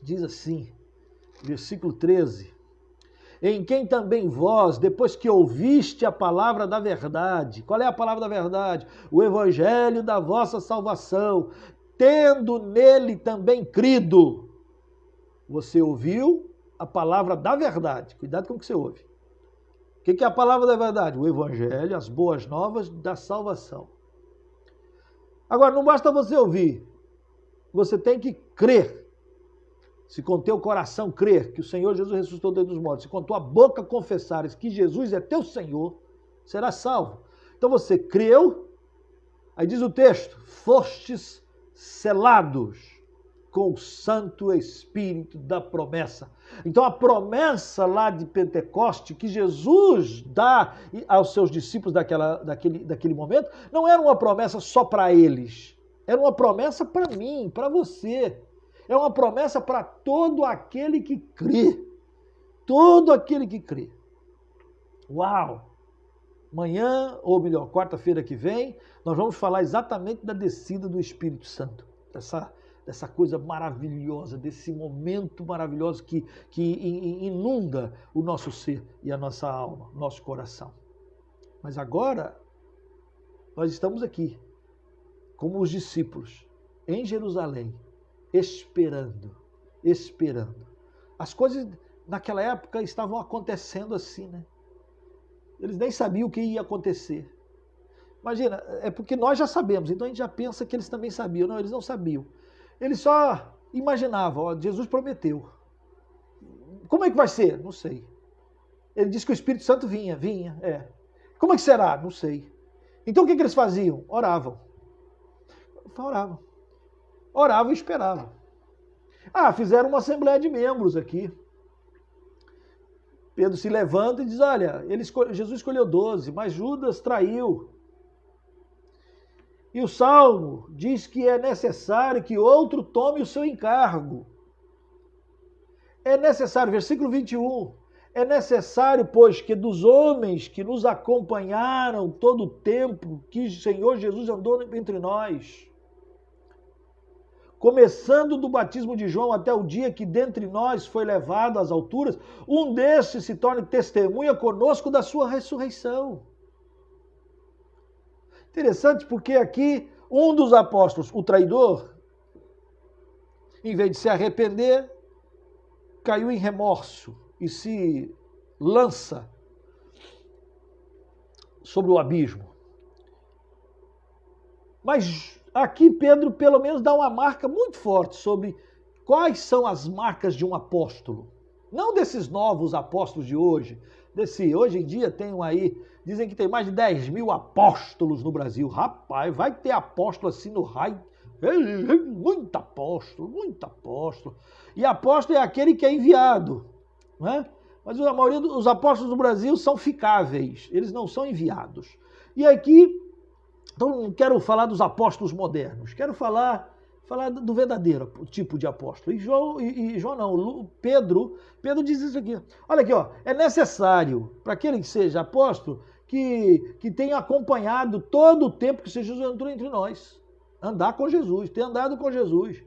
diz assim, versículo 13: em quem também vós, depois que ouviste a palavra da verdade, qual é a palavra da verdade? O evangelho da vossa salvação, tendo nele também crido. Você ouviu a palavra da verdade, cuidado com o que você ouve. O que é a palavra da verdade? O evangelho, as boas novas da salvação. Agora, não basta você ouvir, você tem que crer. Se com teu coração crer que o Senhor Jesus ressuscitou dentre os mortos, se com tua boca confessares que Jesus é teu Senhor, serás salvo. Então você creu, aí diz o texto, fostes selados com o Santo Espírito da promessa. Então a promessa lá de Pentecoste que Jesus dá aos seus discípulos daquele momento, não era uma promessa só para eles, era uma promessa para mim, para você. É uma promessa para todo aquele que crê. Todo aquele que crê. Uau! Amanhã, ou melhor, quarta-feira que vem, nós vamos falar exatamente da descida do Espírito Santo. Dessa coisa maravilhosa, desse momento maravilhoso que inunda o nosso ser e a nossa alma, nosso coração. Mas agora, nós estamos aqui, como os discípulos, em Jerusalém, esperando. As coisas naquela época estavam acontecendo assim, né? Eles nem sabiam o que ia acontecer. Imagina, é porque nós já sabemos, então a gente já pensa que eles também sabiam. Não, eles não sabiam. Eles só imaginavam, Jesus prometeu. Como é que vai ser? Não sei. Ele disse que o Espírito Santo vinha. Como é que será? Não sei. Então o que eles faziam? Oravam. Oravam e esperavam. Fizeram uma assembleia de membros aqui. Pedro se levanta e diz, olha, Jesus escolheu 12, mas Judas traiu. E o Salmo diz que é necessário que outro tome o seu encargo. É necessário, versículo 21, é necessário, pois, que dos homens que nos acompanharam todo o tempo que o Senhor Jesus andou entre nós, começando do batismo de João até o dia que dentre nós foi levado às alturas, um destes se torne testemunha conosco da sua ressurreição. Interessante porque aqui um dos apóstolos, o traidor, em vez de se arrepender, caiu em remorso e se lança sobre o abismo. Mas aqui Pedro pelo menos dá uma marca muito forte sobre quais são as marcas de um apóstolo. Não desses novos apóstolos de hoje. Hoje em dia tem aí, dizem que tem mais de 10 mil apóstolos no Brasil. Rapaz, vai ter apóstolo assim no raio. Muito apóstolo, muito apóstolo. E apóstolo é aquele que é enviado, né? Mas a maioria dos apóstolos do Brasil são ficáveis, eles não são enviados. E aqui, então não quero falar dos apóstolos modernos, quero falar do verdadeiro tipo de apóstolo. Pedro diz isso aqui. Olha aqui, ó, é necessário para aquele que seja apóstolo que tenha acompanhado todo o tempo que Jesus entrou entre nós. Andar com Jesus, ter andado com Jesus.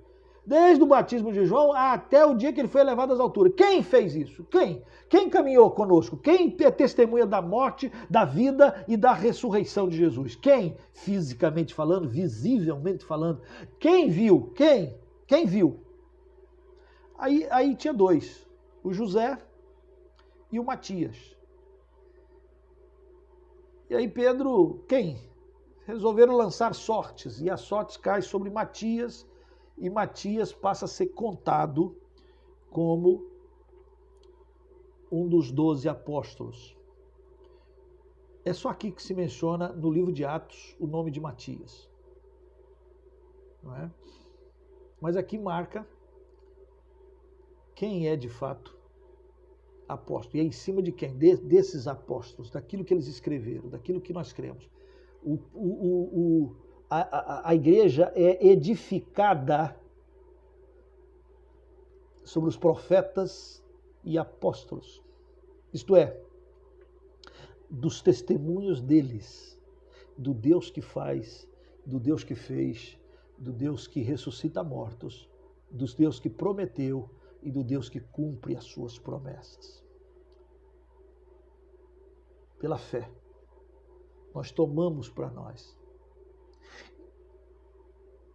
Desde o batismo de João até o dia que ele foi elevado às alturas. Quem fez isso? Quem? Quem caminhou conosco? Quem é testemunha da morte, da vida e da ressurreição de Jesus? Quem? Fisicamente falando, visivelmente falando. Quem viu? Quem viu? Aí tinha dois. O José e o Matias. E aí Pedro, resolveram lançar sortes, e as sortes caem sobre Matias, e Matias passa a ser contado como um dos 12 apóstolos. É só aqui que se menciona no livro de Atos o nome de Matias. Não é? Mas aqui marca quem é de fato apóstolo. E é em cima de quem? Desses apóstolos, daquilo que eles escreveram, daquilo que nós cremos. A igreja é edificada sobre os profetas e apóstolos. Isto é, dos testemunhos deles, do Deus que faz, do Deus que fez, do Deus que ressuscita mortos, do Deus que prometeu e do Deus que cumpre as suas promessas. Pela fé, nós tomamos para nós.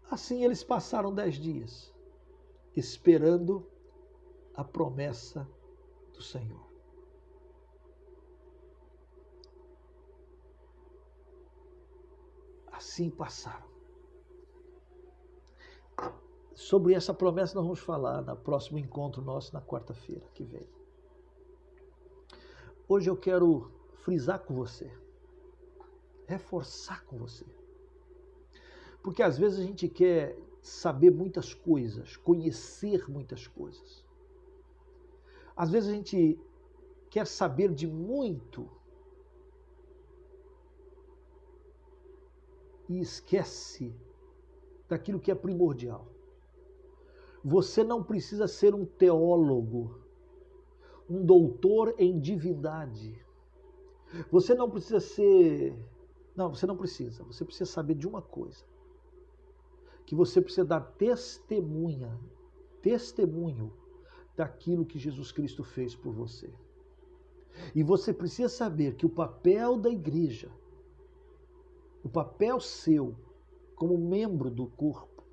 Assim eles passaram 10 dias, esperando a promessa do Senhor. Assim passaram. Sobre essa promessa nós vamos falar no próximo encontro nosso, na quarta-feira que vem. Hoje eu quero frisar com você, reforçar com você. Porque às vezes a gente quer saber muitas coisas, conhecer muitas coisas. Às vezes a gente quer saber de muito e esquece daquilo que é primordial. Você não precisa ser um teólogo, um doutor em divindade. Você não precisa ser... Não, você não precisa. Você precisa saber de uma coisa. Que você precisa dar testemunho daquilo que Jesus Cristo fez por você. E você precisa saber que o papel da igreja, o papel seu, como membro do corpo,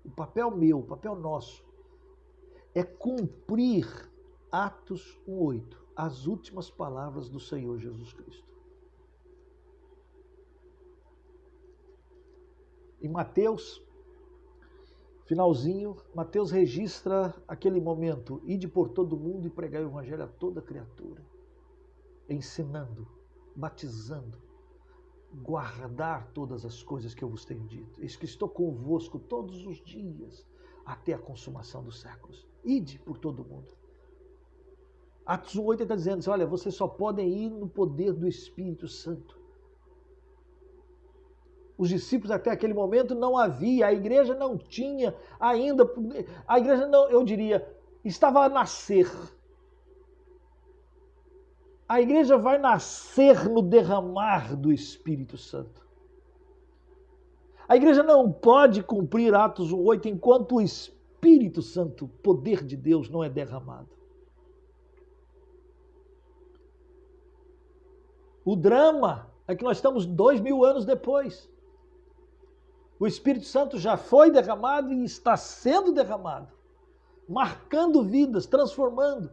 o papel meu, o papel nosso, é cumprir Atos 1:8, as últimas palavras do Senhor Jesus Cristo. Em Mateus, finalzinho, Mateus registra aquele momento: ide por todo mundo e pregai o evangelho a toda criatura, ensinando, batizando, guardar todas as coisas que eu vos tenho dito. Eis que estou convosco todos os dias, até a consumação dos séculos. Ide por todo o mundo. Atos 1:8 está dizendo assim, olha, vocês só podem ir no poder do Espírito Santo. Os discípulos até aquele momento não havia, a igreja não tinha ainda, a igreja não, eu diria, estava a nascer. A igreja vai nascer no derramar do Espírito Santo. A igreja não pode cumprir Atos 1:8 enquanto o Espírito Santo, o poder de Deus, não é derramado. O drama é que nós estamos 2000 anos depois. O Espírito Santo já foi derramado e está sendo derramado, marcando vidas, transformando,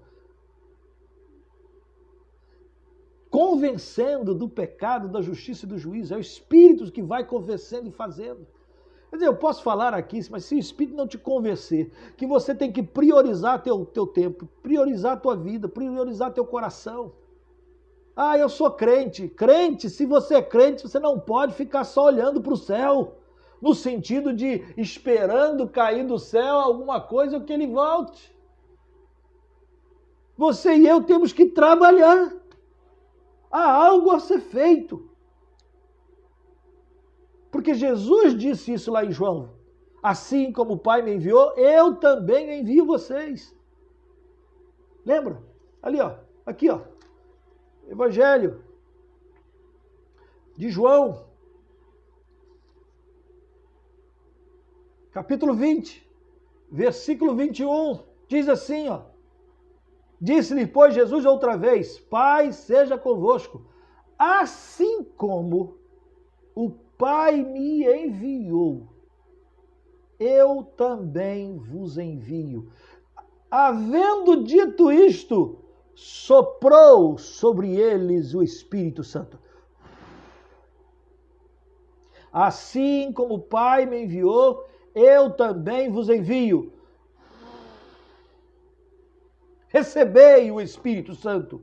convencendo do pecado, da justiça e do juízo. É o Espírito que vai convencendo e fazendo. Quer dizer, eu posso falar aqui, mas se o Espírito não te convencer, que você tem que priorizar teu tempo, priorizar a tua vida, priorizar teu coração. Ah, eu sou crente. Crente, se você é crente, você não pode ficar só olhando para o céu, no sentido de esperando cair do céu alguma coisa que ele volte. Você e eu temos que trabalhar. Há algo a ser feito. Porque Jesus disse isso lá em João. Assim como o Pai me enviou, eu também envio vocês. Lembra? Ali, ó. Aqui, ó. Evangelho de João. Capítulo 20. Versículo 21. Diz assim, ó. Disse-lhe, pois, Jesus outra vez, Pai seja convosco, assim como o Pai me enviou, eu também vos envio. Havendo dito isto, soprou sobre eles o Espírito Santo. Assim como o Pai me enviou, eu também vos envio. Recebei o Espírito Santo.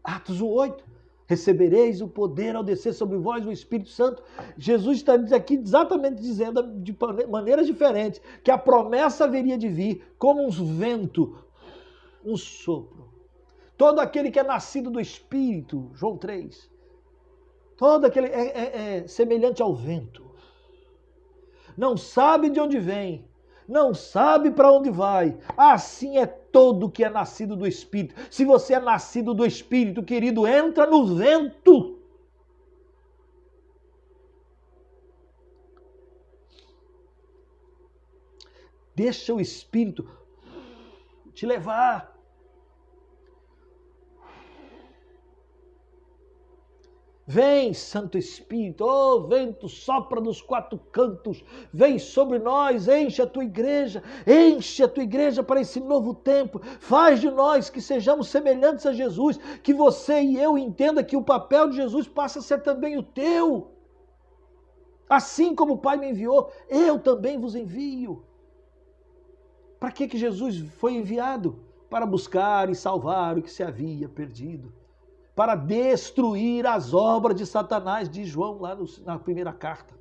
Atos 1:8. Recebereis o poder ao descer sobre vós o Espírito Santo. Jesus está aqui exatamente dizendo de maneiras diferentes que a promessa haveria de vir como um vento, um sopro. Todo aquele que é nascido do Espírito, João 3, todo aquele é semelhante ao vento. Não sabe de onde vem, não sabe para onde vai. Assim é todo que é nascido do Espírito. Se você é nascido do Espírito, querido, entra no vento. Deixa o Espírito te levar. Vem, Santo Espírito, ó vento, sopra dos quatro cantos, vem sobre nós, enche a tua igreja para esse novo tempo, faz de nós que sejamos semelhantes a Jesus, que você e eu entenda que o papel de Jesus passa a ser também o teu. Assim como o Pai me enviou, eu também vos envio. Para que Jesus foi enviado? Para buscar e salvar o que se havia perdido. Para destruir as obras de Satanás, diz João lá na primeira carta.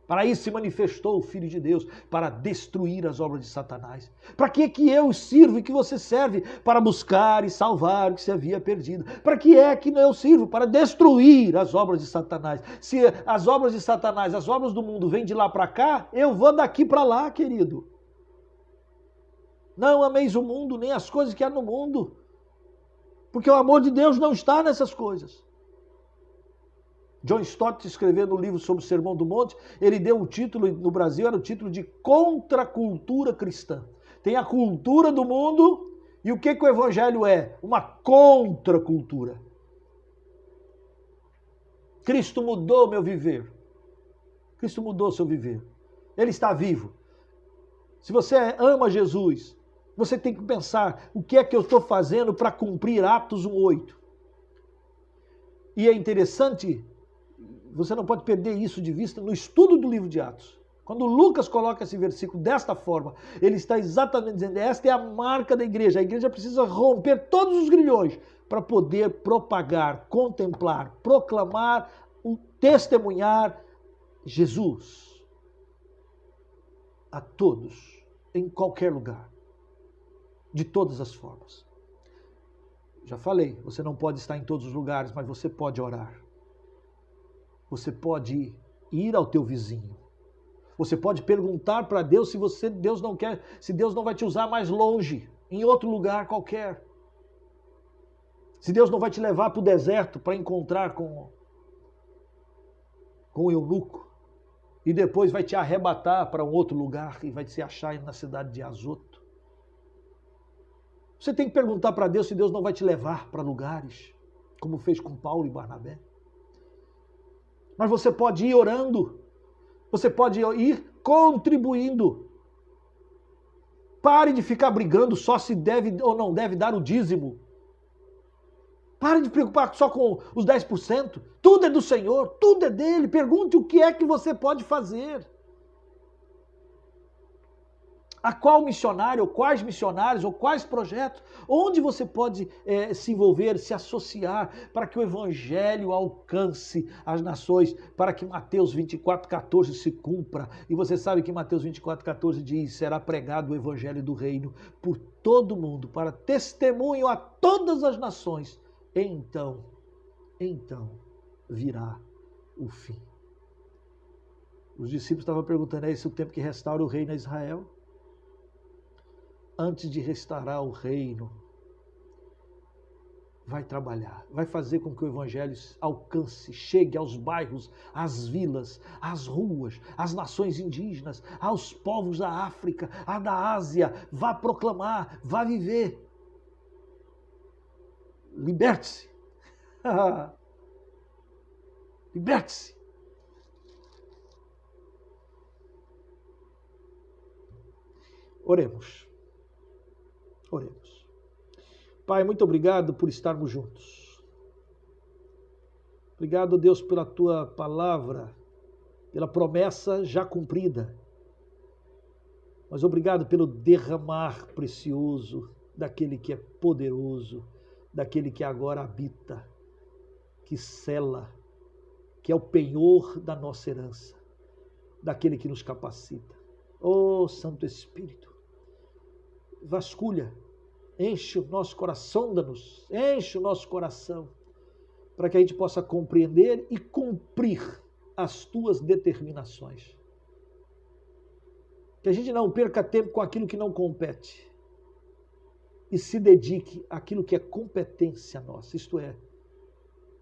Para isso se manifestou o Filho de Deus, para destruir as obras de Satanás. Para que eu sirvo e que você serve? Para buscar e salvar o que se havia perdido. Para que é que eu sirvo? Para destruir as obras de Satanás. Se as obras de Satanás, as obras do mundo vêm de lá para cá, eu vou daqui para lá, querido. Não ameis o mundo, nem as coisas que há no mundo. Porque o amor de Deus não está nessas coisas. John Stott, escrevendo um livro sobre o Sermão do Monte, ele deu um título, no Brasil era o título de Contracultura Cristã. Tem a cultura do mundo, e o que o Evangelho é? Uma contracultura. Cristo mudou meu viver. Cristo mudou seu viver. Ele está vivo. Se você ama Jesus, você tem que pensar, o que é que eu estou fazendo para cumprir Atos 1:8? E é interessante, você não pode perder isso de vista no estudo do livro de Atos. Quando Lucas coloca esse versículo desta forma, ele está exatamente dizendo, esta é a marca da igreja. A igreja precisa romper todos os grilhões para poder propagar, contemplar, proclamar, testemunhar Jesus a todos, em qualquer lugar, de todas as formas. Já falei, você não pode estar em todos os lugares, mas você pode orar. Você pode ir ao teu vizinho. Você pode perguntar para Deus se Deus não quer, se Deus não vai te usar mais longe, em outro lugar qualquer. Se Deus não vai te levar para o deserto para encontrar com o eunuco e depois vai te arrebatar para um outro lugar e vai te achar na cidade de Azoto. Você tem que perguntar para Deus se Deus não vai te levar para lugares, como fez com Paulo e Barnabé. Mas você pode ir orando, você pode ir contribuindo. Pare de ficar brigando só se deve ou não deve dar o dízimo. Pare de preocupar só com os 10%. Tudo é do Senhor, tudo é dele. Pergunte o que é que você pode fazer. A qual missionário, ou quais missionários, ou quais projetos, onde você pode se envolver, se associar, para que o Evangelho alcance as nações, para que Mateus 24,14 se cumpra. E você sabe que Mateus 24,14 diz, será pregado o Evangelho do Reino por todo mundo, para testemunho a todas as nações. Então virá o fim. Os discípulos estavam perguntando, é esse o tempo que restaura o reino a Israel? Antes de restaurar o reino, vai trabalhar, vai fazer com que o Evangelho alcance, chegue aos bairros, às vilas, às ruas, às nações indígenas, aos povos da África, da Ásia. Vá proclamar, vá viver. Liberte-se. Liberte-se. Oremos. Oremos. Pai, muito obrigado por estarmos juntos. Obrigado, Deus, pela tua palavra, pela promessa já cumprida. Mas obrigado pelo derramar precioso daquele que é poderoso, daquele que agora habita, que sela, que é o penhor da nossa herança, daquele que nos capacita. Oh, Santo Espírito, vasculha, enche o nosso coração, sonda-nos, enche o nosso coração, para que a gente possa compreender e cumprir as tuas determinações. Que a gente não perca tempo com aquilo que não compete e se dedique àquilo que é competência nossa, isto é,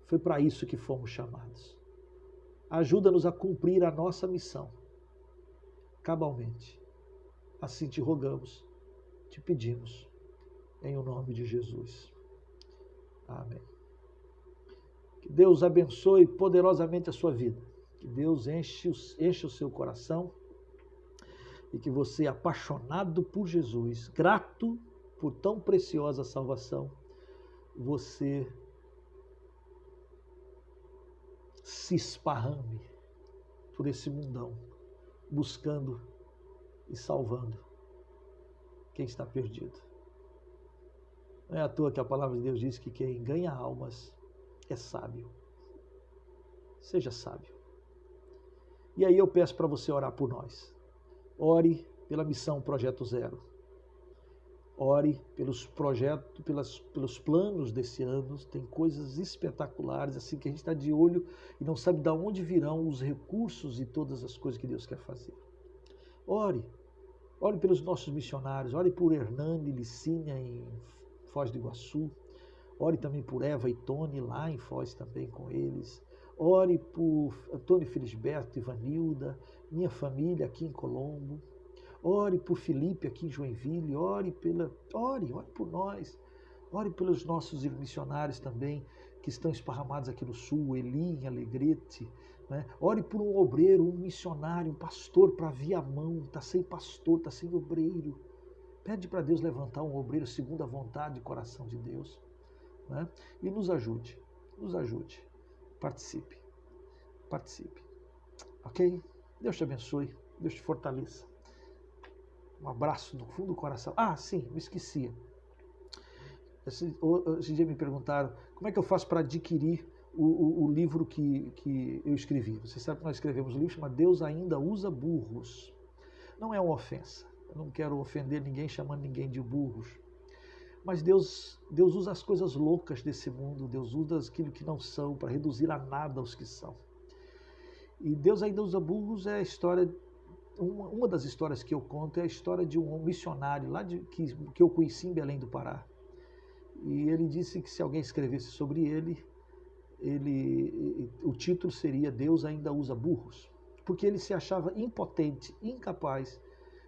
foi para isso que fomos chamados. Ajuda-nos a cumprir a nossa missão, cabalmente. Assim te rogamos, te pedimos, em o nome de Jesus. Amém. Que Deus abençoe poderosamente a sua vida. Que Deus enche o seu coração e que você, apaixonado por Jesus, grato por tão preciosa salvação, você se esparrame por esse mundão, buscando e salvando quem está perdido. Não é à toa que a palavra de Deus diz que quem ganha almas é sábio. Seja sábio. E aí eu peço para você orar por nós. Ore pela missão Projeto Zero. Ore pelos projetos, pelos planos desse ano. Tem coisas espetaculares, assim, que a gente está de olho e não sabe de onde virão os recursos e todas as coisas que Deus quer fazer. Ore pelos nossos missionários. Ore por Hernani e Licínia em Foz do Iguaçu. Ore também por Eva e Tony lá em Foz também com eles. Ore por Antônio Felisberto e Vanilda, minha família aqui em Colombo. Ore por Felipe aqui em Joinville. Ore por nós. Ore pelos nossos missionários também que estão esparramados aqui no sul, Eli, em Alegrete. Né? Ore por um obreiro, um missionário, um pastor para Viamão. Está sem pastor, está sem obreiro. Pede para Deus levantar um obreiro segundo a vontade e coração de Deus. Né? E nos ajude. Participe. Ok? Deus te abençoe. Deus te fortaleça. Um abraço do fundo do coração. Ah, sim, me esquecia. Esse dia me perguntaram como é que eu faço para adquirir o livro que eu escrevi. Você sabe que nós escrevemos um livro chamado Deus Ainda Usa Burros. Não é uma ofensa. Eu não quero ofender ninguém chamando ninguém de burros. Mas Deus usa as coisas loucas desse mundo, Deus usa aquilo que não são para reduzir a nada os que são. E Deus Ainda Usa Burros é a história, uma das histórias que eu conto é a história de um missionário lá que eu conheci em Belém do Pará. E ele disse que se alguém escrevesse sobre ele, o título seria Deus Ainda Usa Burros, porque ele se achava impotente, incapaz,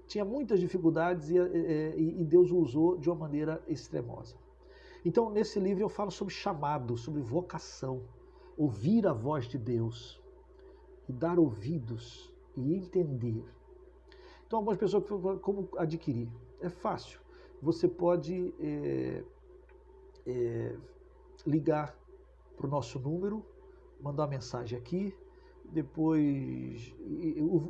tinha muitas dificuldades e Deus o usou de uma maneira extremosa. Então, nesse livro eu falo sobre chamado, sobre vocação, ouvir a voz de Deus, e dar ouvidos e entender. Então, algumas pessoas falam, como adquirir? É fácil. Você pode ligar para o nosso número, mandar uma mensagem aqui, depois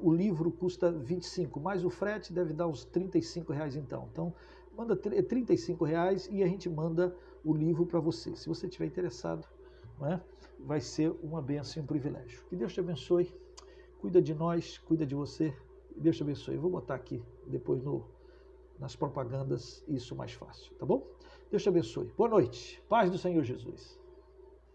o livro custa 25, mais o frete deve dar uns R$35 então. Então, manda R$35 e a gente manda o livro para você. Se você estiver interessado, não é? Vai ser uma bênção e um privilégio. Que Deus te abençoe, cuida de nós, cuida de você, Deus te abençoe. Eu vou botar aqui depois nas propagandas isso mais fácil, tá bom? Deus te abençoe. Boa noite, paz do Senhor Jesus.